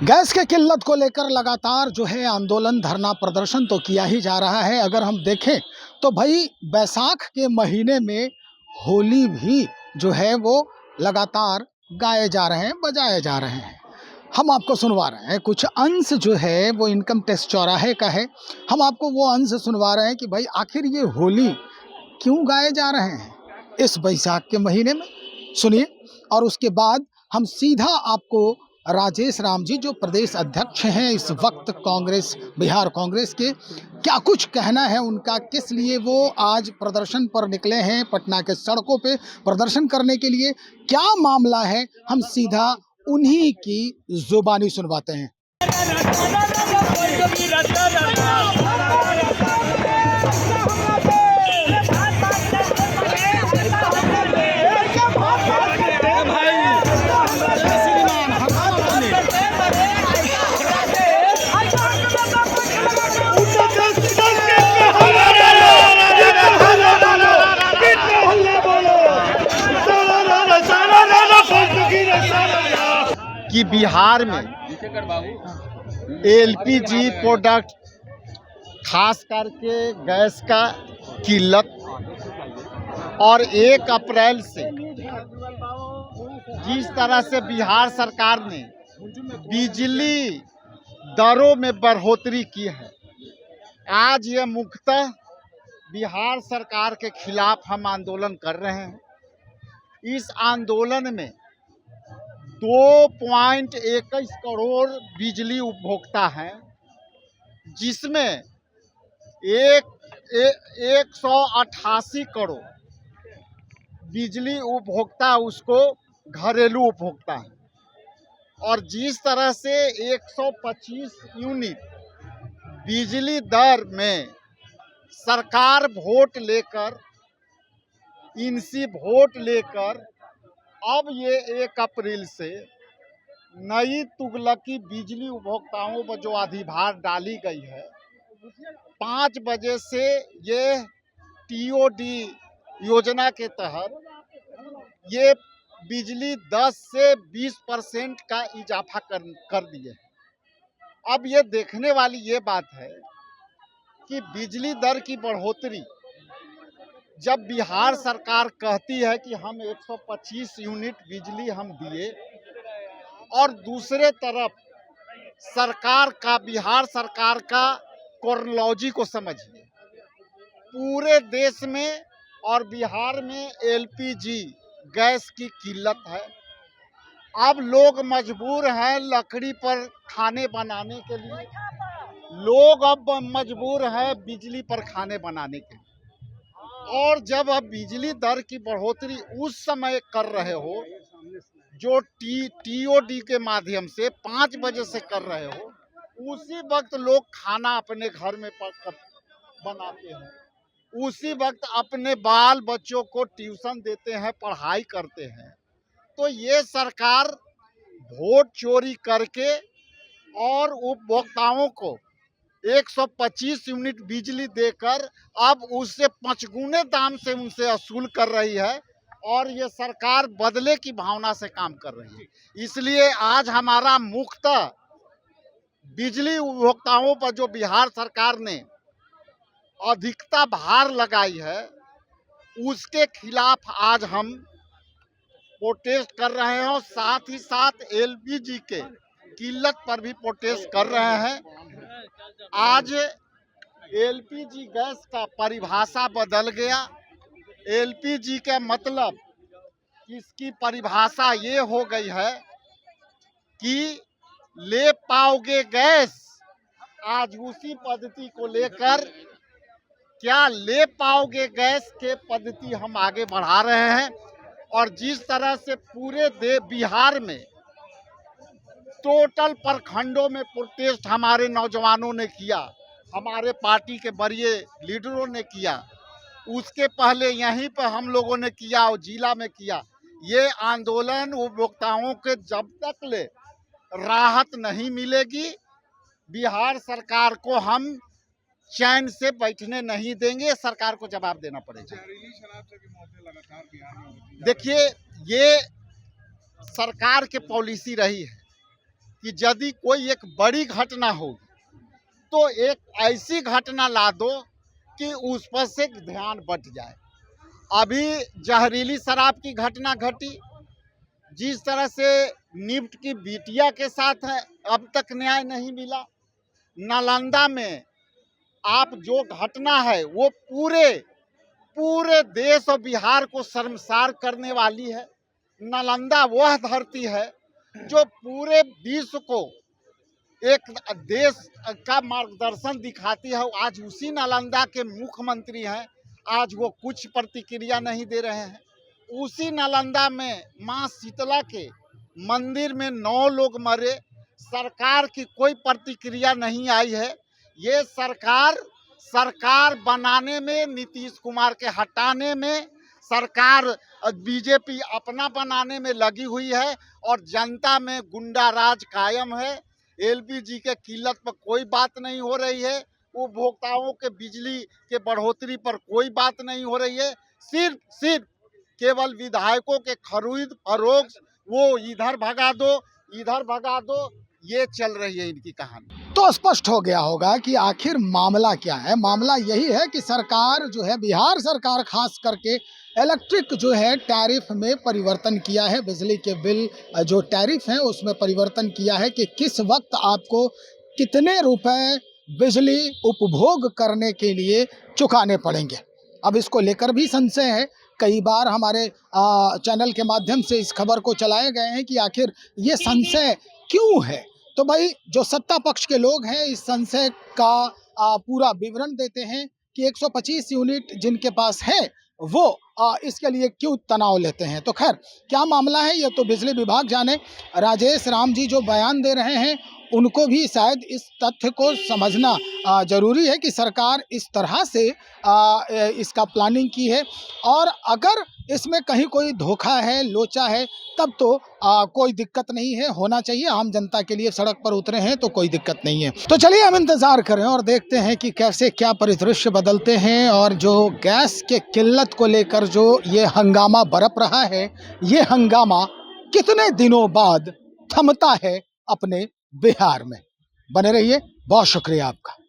Gas के किल्लत को लेकर लगातार जो है आंदोलन धरना प्रदर्शन तो किया ही जा रहा है। अगर हम देखें तो भाई बैसाख के महीने में होली भी जो है वो लगातार गाए जा रहे हैं, बजाए जा रहे हैं। हम आपको सुनवा रहे हैं कुछ अंश जो है वो इनकम टैक्स चौराहे का है। हम आपको वो अंश सुनवा रहे हैं कि भाई आखिर ये होली क्यों गाए जा रहे हैं इस बैसाख के महीने में। सुनिए और उसके बाद हम सीधा आपको राजेश राम जी जो प्रदेश अध्यक्ष हैं इस वक्त कांग्रेस, बिहार कांग्रेस के, क्या कुछ कहना है उनका, किस लिए वो आज प्रदर्शन पर निकले हैं पटना के सड़कों पे प्रदर्शन करने के लिए, क्या मामला है, हम सीधा उन्हीं की जुबानी सुनवाते हैं। कि बिहार में एलपीजी प्रोडक्ट खास करके गैस का किल्लत और 1 अप्रैल से जिस तरह से बिहार सरकार ने बिजली दरों में बढ़ोतरी की है, आज ये मुख्यतः बिहार सरकार के खिलाफ हम आंदोलन कर रहे हैं। इस आंदोलन में 2.21 करोड़ बिजली उपभोक्ता हैं, जिसमें 188 करोड़ बिजली उपभोक्ता उसको घरेलू उपभोक्ता है। और जिस तरह से 125 यूनिट बिजली दर में सरकार वोट लेकर, इनसी वोट लेकर अब ये 1 अप्रैल से नई तुगलकी बिजली उपभोक्ताओं पर जो अधिभार डाली गई है, 5 बजे से ये टीओडी योजना के तहत ये बिजली 10 से 20% का इजाफा कर दिए हैं। अब ये देखने वाली ये बात है कि बिजली दर की बढ़ोतरी जब बिहार सरकार कहती है कि हम 125 यूनिट बिजली हम दिए, और दूसरे तरफ बिहार सरकार का क्रोनोलॉजी को समझिए, पूरे देश में और बिहार में एलपीजी गैस की किल्लत है। अब लोग मजबूर हैं लकड़ी पर खाने बनाने के लिए, लोग अब मजबूर हैं बिजली पर खाने बनाने के लिए। और जब अब बिजली दर की बढ़ोतरी उस समय कर रहे हो जो टीओडी के माध्यम से 5 बजे से कर रहे हो, उसी वक्त लोग खाना अपने घर में बनाते हैं, उसी वक्त अपने बाल बच्चों को ट्यूशन देते हैं, पढ़ाई करते हैं। तो ये सरकार वोट चोरी करके और उपभोक्ताओं को 125 यूनिट बिजली देकर अब उससे 5 गुने दाम से उनसे वसूल कर रही है, और ये सरकार बदले की भावना से काम कर रही है। इसलिए आज हमारा मुख्यतः बिजली उपभोक्ताओं पर जो बिहार सरकार ने अधिकता भार लगाई है, उसके खिलाफ आज हम प्रोटेस्ट कर रहे हैं, और साथ ही साथ एलपीजी के किल्लत पर भी प्रोटेस्ट कर रहे हैं। आज एलपीजी गैस का परिभाषा बदल गया। एलपीजी का मतलब इसकी परिभाषा ये हो गई है कि ले पाओगे गैस। आज उसी पद्धति को लेकर क्या ले पाओगे गैस के पद्धति हम आगे बढ़ा रहे हैं। और जिस तरह से पूरे बिहार में टोटल प्रखंडों में प्रोटेस्ट हमारे नौजवानों ने किया, हमारे पार्टी के बड़े लीडरों ने किया, उसके पहले यहीं पर हम लोगों ने किया और जिला में किया। ये आंदोलन उपभोक्ताओं के जब तक ले राहत नहीं मिलेगी, बिहार सरकार को हम चैन से बैठने नहीं देंगे। सरकार को जवाब देना पड़ेगा। देखिए, ये सरकार की पॉलिसी रही है कि यदि कोई एक बड़ी घटना होगी तो एक ऐसी घटना ला दो कि उस पर से ध्यान बट जाए। अभी जहरीली शराब की घटना घटी, जिस तरह से निफ्ट की बिटिया के साथ है, अब तक न्याय नहीं मिला। नालंदा में आप जो घटना है वो पूरे देश और बिहार को शर्मसार करने वाली है। नालंदा वह धरती है जो पूरे विश्व को एक देश का मार्गदर्शन दिखाती है। आज उसी नालंदा के मुख्यमंत्री हैं, आज वो कुछ प्रतिक्रिया नहीं दे रहे हैं। उसी नालंदा में मां शीतला के मंदिर में 9 लोग मरे, सरकार की कोई प्रतिक्रिया नहीं आई है। ये सरकार बनाने में, नीतीश कुमार के हटाने में, सरकार बीजेपी अपना बनाने में लगी हुई है और जनता में गुंडा राज कायम है। एलपीजी के किल्लत पर कोई बात नहीं हो रही है, उपभोक्ताओं के बिजली के बढ़ोतरी पर कोई बात नहीं हो रही है। सिर्फ केवल विधायकों के खरीद फरोख्त, वो इधर भगा दो, ये चल रही है इनकी कहानी। तो स्पष्ट हो गया होगा कि आखिर मामला क्या है। मामला यही है कि सरकार जो है, बिहार सरकार खास करके इलेक्ट्रिक जो है टैरिफ में परिवर्तन किया है। बिजली के बिल जो टैरिफ हैं उसमें परिवर्तन किया है कि किस वक्त आपको कितने रुपए बिजली उपभोग करने के लिए चुकाने पड़ेंगे। अब इसको लेकर भी संशय है। कई बार हमारे चैनल के माध्यम से इस खबर को चलाए गए हैं कि आखिर ये संशय क्यों है। तो भाई जो सत्ता पक्ष के लोग हैं इस संशय का पूरा विवरण देते हैं कि 125 यूनिट जिनके पास है वो इसके लिए क्यों तनाव लेते हैं। तो खैर क्या मामला है ये तो बिजली विभाग जाने। राजेश राम जी जो बयान दे रहे हैं उनको भी शायद इस तथ्य को समझना जरूरी है कि सरकार इस तरह से इसका प्लानिंग की है और अगर इसमें कहीं कोई धोखा है, लोचा है, तब तो कोई दिक्कत नहीं है। होना चाहिए, आम जनता के लिए सड़क पर उतरे हैं तो कोई दिक्कत नहीं है। तो चलिए हम इंतजार करें और देखते हैं कि कैसे क्या परिदृश्य बदलते हैं और जो गैस के किल्लत को लेकर जो ये हंगामा बरप रहा है, ये हंगामा कितने दिनों बाद थमता है अपने बिहार में। बने रहिए, बहुत शुक्रिया आपका।